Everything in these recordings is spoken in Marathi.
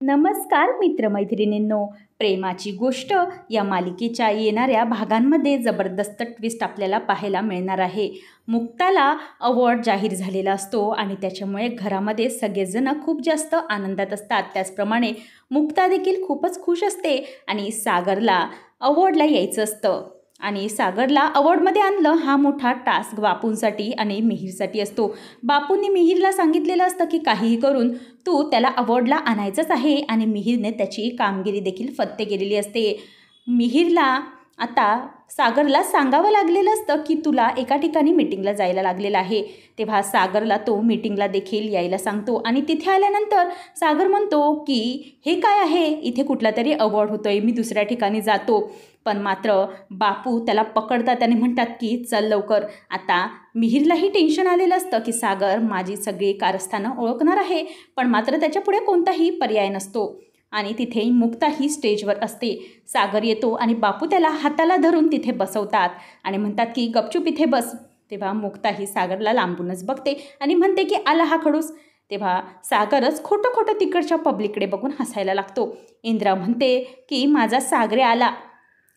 नमस्कार मित्रमैत्रिणींनो, प्रेमाची गोष्ट या मालिकेच्या येणाऱ्या भागांमध्ये जबरदस्त ट्विस्ट आपल्याला पाहायला मिळणार आहे. मुक्ताला अवॉर्ड जाहीर झालेला असतो आणि त्याच्यामुळे घरामध्ये सगळेजण खूप जास्त आनंदात असतात. त्याचप्रमाणे मुक्ता देखील खूपच खुश असते आणि सागरला अवॉर्डला यायचं असतं आणि सागरला अवॉर्डमध्ये आणलं. हा मोठा टास्क बापूंसाठी आणि मिहीरसाठी असतो. बापूंनी मिहीरला सांगितलेलं असतं की काहीही करून तू त्याला अवॉर्डला आणायचंच आहे आणि मिहीरने त्याची कामगिरी देखील फत्ते केलेली असते. मिहीरला आता सागरला सांगावं लागलेलं असतं की तुला एका ठिकाणी मीटिंगला जायला लागलेलं आहे. तेव्हा सागरला तो मीटिंगला देखील यायला सांगतो आणि तिथे आल्यानंतर सागर म्हणतो की हे काय आहे, इथे कुठला तरी अवॉर्ड होतो आहे, मी दुसऱ्या ठिकाणी जातो. पण मात्र बापू त्याला पकडतात आणि म्हणतात की चल लवकर. आता मिहीरलाही टेन्शन आलेलं असतं की सागर माझी सगळी कारस्थानं ओळखणार आहे, पण मात्र त्याच्यापुढे कोणताही पर्याय नसतो. आणि तिथे मुक्ताही स्टेजवर असते. सागर येतो आणि बापू त्याला हाताला धरून तिथे बसवतात आणि म्हणतात की गपचूप इथे बस. तेव्हा मुक्ताही सागरला लांबूनच बघते आणि म्हणते की आला हा खडूस. तेव्हा सागरच खोटं खोटं तिकडच्या पब्लिककडे बघून हसायला लागतो. इंद्रा म्हणते की माझा सागऱ्या आला,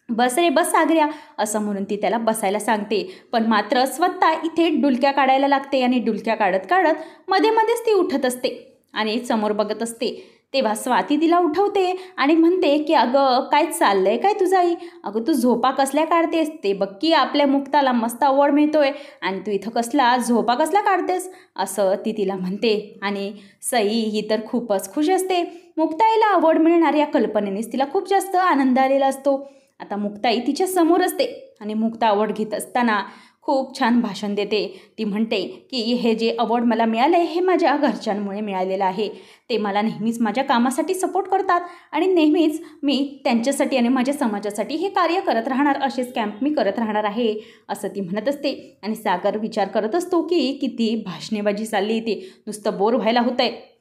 बस रे बस सागऱ्या, असं म्हणून ती त्याला बसायला सांगते. पण मात्र स्वतः इथे डुलक्या काढायला लागते आणि डुलक्या काढत काढत मध्ये मध्येच ती उठत असते आणि समोर बघत असते. तेव्हा स्वाती तिला उठवते आणि म्हणते की अगं काय चाललंय काय तुझं आई, अगं तू झोपा कसल्या काढतेस, ते बघ की आपल्या मुक्ताला मस्त अवॉर्ड मिळतोय आणि तू इथं कसला झोपा कसला काढतेस, असं ती तिला म्हणते. आणि सई ही तर खूपच खुश असते. मुक्ताईला अवॉर्ड मिळणार या कल्पनेनेच तिला खूप जास्त आनंद आलेला असतो. आता मुक्ताई तिच्या समोर असते आणि मुक्ता अवॉर्ड घेत असताना खूप छान भाषण देते. ती म्हणते की हे जे अवॉर्ड मला मिळालं आहे हे माझ्या घरच्यांमुळे मिळालेलं आहे. ते मला नेहमीच माझ्या कामासाठी सपोर्ट करतात आणि नेहमीच मी त्यांच्यासाठी आणि माझ्या समाजासाठी हे कार्य करत राहणार, असेच कॅम्प मी करत राहणार आहे, असं ती म्हणत असते. आणि सागर विचार करत असतो की किती भाषणेबाजी चालली, ते नुसतं बोर व्हायला होतं आहे.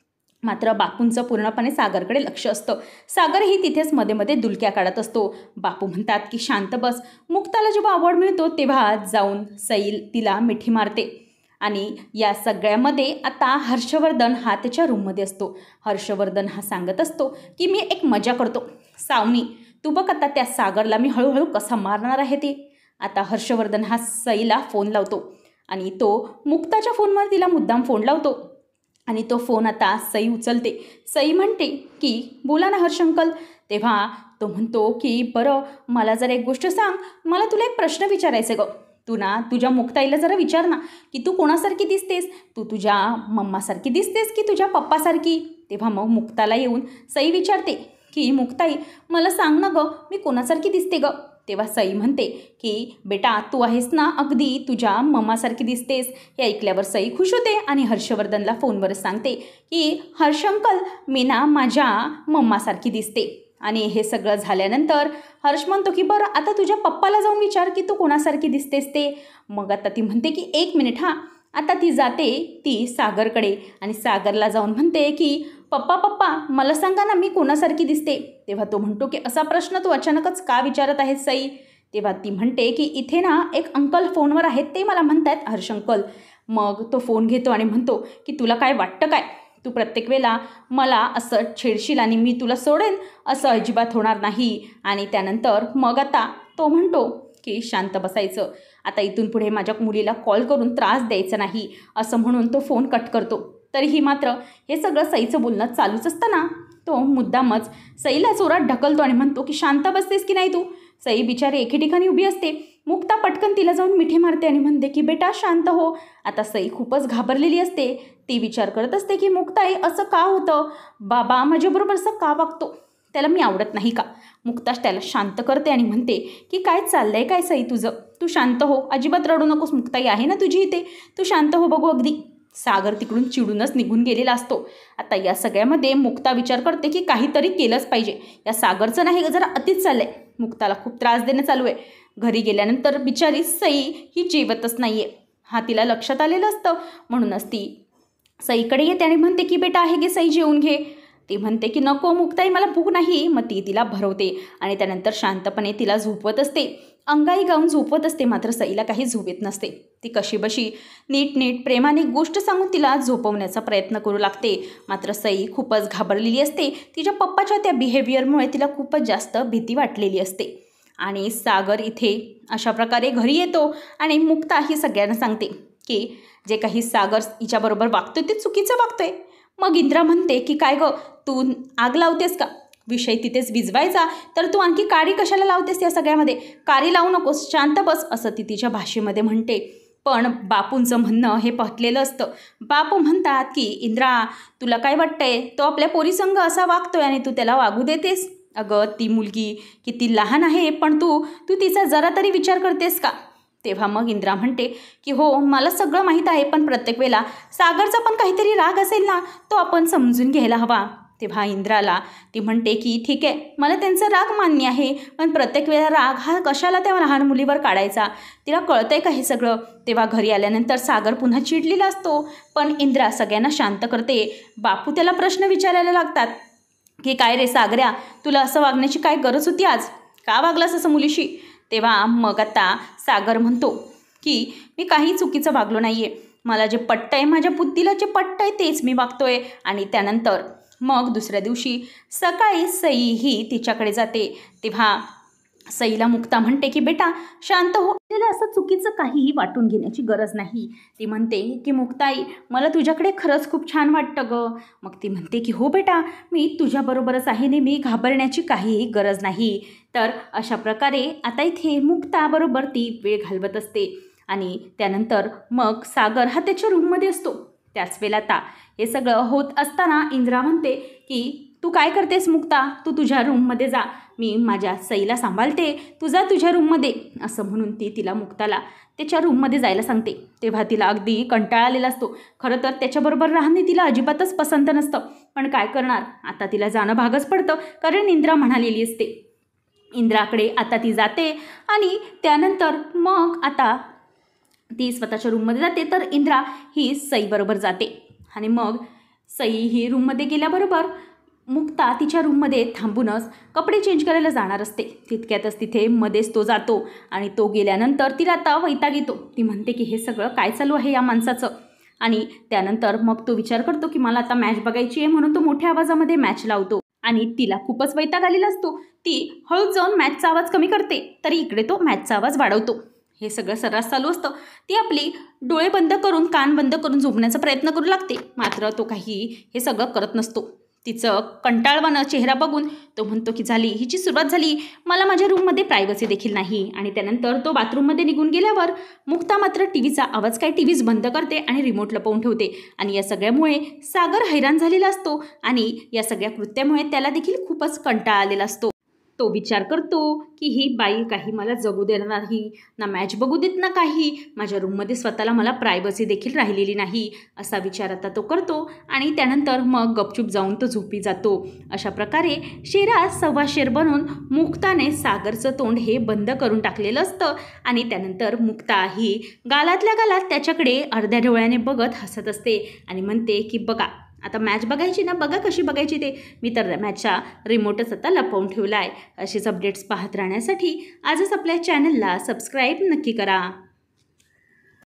मात्र बापूंचं पूर्णपणे सागरकडे लक्ष असतं. सागरही तिथेच मध्ये मध्ये दुलक्या काढत असतो. बापू म्हणतात की शांत बस. मुक्ताला जेव्हा अवॉर्ड मिळतो तेव्हा जाऊन सई तिला मिठी मारते. आणि या सगळ्यामध्ये आता हर्षवर्धन हा त्याच्या रूममध्ये असतो. हर्षवर्धन हा सांगत असतो की मी एक मजा करतो, सावनी तू बघ आता त्या सागरला मी हळूहळू कसा मारणार आहे ते. आता हर्षवर्धन हा सईला फोन लावतो आणि तो मुक्ताच्या फोनवर तिला मुद्दाम फोन लावतो आणि तो फोन आता सई उचलते. सई म्हणते की बोला ना हर्ष अंकल. तेव्हा तो म्हणतो की बरं मला जरा एक गोष्ट सांग, मला तुला एक प्रश्न विचारायचा आहे गं. तू ना तुझ्या मुक्ताईला जरा विचार ना की तू कोणासारखी दिसतेस, तू तुझ्या मम्मासारखी दिसतेस की तुझ्या पप्पासारखी. तेव्हा मग मुक्ताला येऊन सई विचारते की मुक्ताई मला सांग ना गं, मी कोणासारखी दिसते गं. तेव्हा सई म्हणते की बेटा तू आहेस ना अगदी तुझ्या मम्मासारखी दिसतेस. हे ऐकल्यावर सई खुश होते आणि हर्षवर्धनला फोनवरच सांगते की हर्ष अंकल मी ना माझ्या मम्मासारखी दिसते. आणि हे सगळं झाल्यानंतर हर्ष म्हणतो की बरं आता तुझ्या पप्पाला जाऊन विचार की तू कोणासारखी दिसतेस ते. मग आता ती म्हणते की एक मिनिट हां. आता ती जाते ती सागरकडे आणि सागरला जाऊन म्हणते की पप्पा पप्पा मला सांगा ना मी कोणासारखी दिसते. तेव्हा तो म्हणतो की असा प्रश्न तू अचानकच का विचारत आहेस सई. तेव्हा ती म्हणते की इथे ना एक अंकल फोनवर आहेत, ते मला म्हणतायत हर्ष अंकल. मग तो फोन घेतो आणि म्हणतो की तुला काय वाटतं काय, तू प्रत्येक वेळेला मला असं छेडशील आणि मी तुला सोडेन असं अजिबात होणार नाही. आणि त्यानंतर मग आता तो म्हणतो की शांत बसायचं, आता इथून पुढे माझ्या मुलीला कॉल करून त्रास द्यायचा नाही, असं म्हणून तो फोन कट करतो. तरीही मात्र हे सगळं सईचं बोलणं चालूच असताना तो मुद्दामच सईला जोरात ढकलतो आणि म्हणतो की शांत बसतेस की नाही तू. सई बिचारी एके ठिकाणी उभी असते. मुक्ता पटकन तिला जाऊन मिठी मारते आणि म्हणते की बेटा शांत हो. आता सई खूपच घाबरलेली असते. ती विचार करत असते की मुक्ताई असं का होतं, बाबा माझ्याबरोबर असं का वागतो, त्याला मी आवडत नाही का. मुक्ताच त्याला शांत करते आणि म्हणते की काय चाललंय काय सई तुझं, तू शांत हो, अजिबात रडू नकोस, मुक्ताई आहे ना तुझी इथे, तू शांत हो बघू. अगदी सागर तिकडून चिडूनच निघून गेलेला असतो. आता या सगळ्यामध्ये मुक्ता विचार करते की काहीतरी केलंच पाहिजे, या सागरचं नाही जरा अतिच चाललंय, मुक्ताला खूप त्रास देणं चालू आहे. घरी गेल्यानंतर बिचारी सई ही जेवतच नाही आहे, हा तिला लक्षात आलेलं असतं. म्हणूनच ती सईकडे येते आणि म्हणते की बेटा आहे गे सई जेवून घे. ती म्हणते की नको मुक्ताई मला भूक नाही. मग ती तिला भरवते आणि त्यानंतर शांतपणे तिला झोपवत असते. अंगाई गाऊन झोपवत असते, मात्र सईला काही झोप येत नसते. ती कशीबशी नीट प्रेमाने गोष्ट सांगून तिला झोपवण्याचा प्रयत्न करू लागते. मात्र सई खूपच घाबरलेली असते. तिच्या पप्पाच्या त्या बिहेवियरमुळे तिला खूपच जास्त भीती वाटलेली असते. आणि सागर इथे अशा प्रकारे घरी येतो आणि मुक्ता ही सगळ्यांना सांगते की जे काही सागर हिच्याबरोबर वागतोय ते चुकीचं वागतोय. मग इंद्रा म्हणते की काय गं, तू आग लावतेस का? विषय तिथेच विझवायचा तर तू आणखी काडी कशाला लावतेस या सगळ्यामध्ये? काडी लावू नकोस, शांत बस, असं ती तिच्या भाषेमध्ये म्हणते. पण बापूंचं म्हणणं हे पटलेलं असतं. बापू म्हणतात की इंद्रा, तुला काय वाटतंय, तो आपल्या पोरीसंग असा वागतोय आणि तू त्याला वागू देतेस? अगं, ती मुलगी किती लहान आहे, पण तू तिचा जरा तरी विचार करतेस का? तेव्हा मग इंद्रा म्हणते की हो, मला सगळं माहीत आहे, पण प्रत्येक वेळेला सागरचा पण काहीतरी राग असेल ना, तो आपण समजून घ्यायला हवा. तेव्हा इंद्राला ती म्हणते की ठीक आहे, मला त्यांचा राग मान्य आहे, पण प्रत्येक वेळेला राग हा कशाला त्या लहान मुलीवर काढायचा? तिला कळतंय का हे सगळं? तेव्हा घरी आल्यानंतर सागर पुन्हा चिडलेला असतो, पण इंद्रा सगळ्यांना शांत करते. बापू त्याला प्रश्न विचारायला लागतात की काय रे सागऱ्या, तुला असं वागण्याची काय गरज होती? आज का वागलास असं मुलीशी? तेव्हा मग आता सागर म्हणतो की मी काही चुकीचं वागलो नाही आहे, मला जे पटतंय, माझ्या बुद्धीला जे पटतंय तेच मी वागतोय. आणि त्यानंतर मग दुसऱ्या दिवशी सकाळी सई ही तिच्याकडे जाते. तेव्हा सईला मुक्ता म्हणते की बेटा शांत हो, त्याला असं चुकीचं काहीही वाटून घेण्याची गरज नाही. ती म्हणते की मुक्ताई, मला तुझ्याकडे खरंच खूप छान वाटतं गं. मग ती म्हणते की हो बेटा, मी तुझ्याबरोबरच आहे, नेहमी घाबरण्याची काहीही गरज नाही. तर अशा प्रकारे आता इथे मुक्ताबरोबर ती वेळ घालवत असते. आणि त्यानंतर मग सागर हा त्याच्या रूममध्ये असतो. त्याच वेळेला आता हे सगळं होत असताना इंद्रा म्हणते की तू काय करतेस मुक्ता, तू तुझ्या रूममध्ये जा, मी माझ्या सईला सांभाळते, तू जा तुझ्या रूममध्ये, असं म्हणून ती तिला मुक्ताला त्याच्या रूममध्ये जायला सांगते. तेव्हा तिला अगदी कंटाळा आलेला असतो. खरं तर त्याच्याबरोबर राहणे तिला अजिबातच पसंत नसतं, पण काय करणार, आता तिला जाणं भागच पडतं, कारण इंद्रा म्हणालेली असते. इंद्राकडे आता ती जाते आणि त्यानंतर मग आता ती स्वतःच्या रूममध्ये जाते. तर इंद्रा ही सईबरोबर जाते आणि मग सई ही रूममध्ये गेल्याबरोबर मुक्ता तिच्या रूममध्ये थांबूनच कपडे चेंज करायला जाणार असते. तितक्यातच तिथे मध्येच तो जातो आणि तो गेल्यानंतर तिला आता वैताग येतो. ती म्हणते की हे सगळं काय चालू आहे या माणसाचं? आणि त्यानंतर मग तो विचार करतो की मला आता मॅच बघायची आहे, म्हणून तो मोठ्या आवाजामध्ये मॅच लावतो. आणि तिला खूपच वैताग आलेला असतो. ती हळूच जाऊन मॅचचा आवाज कमी करते, तरी इकडे तो मॅचचा आवाज वाढवतो. हे सगळं सर्रास चालू असतं. ती आपली डोळे बंद करून, कान बंद करून झोपण्याचा प्रयत्न करू लागते, मात्र तो काही हे सगळं करत नसतो. तिचं कंटाळवाणं चेहरा बघून तो म्हणतो की झाली हिची सुरुवात झाली, मला माझ्या रूममध्ये प्रायव्हसी देखील नाही. आणि त्यानंतर तो बाथरूममध्ये निघून गेल्यावर मुक्ता मात्र टीव्हीचा आवाज काय टीव्हीच बंद करते आणि रिमोट लपवून ठेवते. आणि या सगळ्यामुळे सागर हैराण झालेला असतो आणि या सगळ्या कृत्यामुळे त्याला देखील खूपच कंटाळा आलेला असतो. तो विचार करतो की ही बाई काही मला जगू देणार नाही, ना मॅच बघू देत ना काही, माझ्या रूममध्ये स्वतःला मला प्रायव्हसी देखील राहिलेली नाही, असा विचार आता तो करतो. आणि त्यानंतर मग गपचूप जाऊन तो झोपी जातो. अशा प्रकारे शेरा सव्वा शेर बनून मुक्ताने सागरचं तोंड हे बंद करून टाकलेलं असतं. आणि त्यानंतर मुक्ता ही गालातल्या गालात त्याच्याकडे अर्ध्या डोळ्याने बघत हसत असते आणि म्हणते की बघा, आता मॅच बघायची ना, बघा कशी बघायची ते, मी तर मॅचचा रिमोटच आता लपवून ठेवला आहे. अशीच अपडेट्स पाहत राहण्यासाठी आजच आपल्या चॅनलला सबस्क्राईब नक्की करा.